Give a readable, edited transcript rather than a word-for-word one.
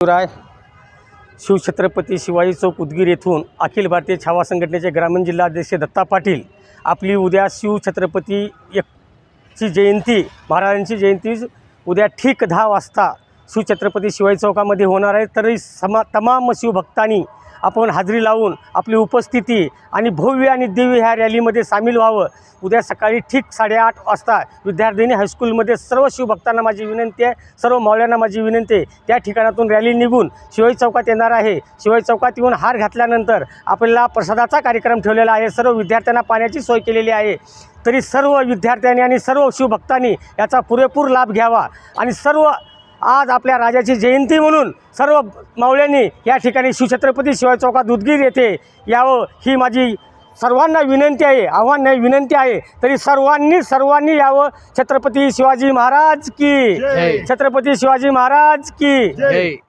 राय शिवछत्रपती शिवाजी चौक उदगीर येथून अखिल भारतीय छावा संघटनेचे ग्रामीण जिल्हाध्यक्ष दत्ता पाटील आपली उद्या शिवछत्रपती ची जयंती महाराजांची जयंती उद्या ठीक 10 वाजता शिवछत्रपती शिवाजी चौकामध्ये होणार आहे। तरी तमाम शिवभक्तांनी आपण हाजरी लावून आपली उपस्थिती आणि भव्य आणि दिव्य ह्या रॅलीमध्ये सामील व्हावं। उद्या सकाळी ठीक 8:30 वाजता विद्यार्थिनी हायस्कूलमध्ये सर्व शिवभक्तांना माझी विनंती आहे, सर्व मावळ्यांना माझी विनंती आहे, त्या ठिकाणातून रॅली निघून शिवाजी चौकात येणार आहे। शिवाजी चौकात येऊन हार घातल्यानंतर आपल्याला प्रसादाचा कार्यक्रम ठेवलेला आहे। सर्व विद्यार्थ्यांना पाण्याची सोय केलेली आहे। तरी सर्व विद्यार्थ्यांनी आणि सर्व शिवभक्तांनी याचा पुरेपूर लाभ घ्यावा आणि सर्व आज आपल्या राजाची जयंती म्हणून सर्व मावळ्यांनी या ठिकाणी शिवछत्रपती शिवाजी चौकात उदगीर येथे यावं ही माझी सर्वांना विनंती आहे, आव्हान नाही विनंती आहे। तरी सर्वांनी यावं। छत्रपती शिवाजी महाराज की जय, छत्रपती शिवाजी महाराज की जय।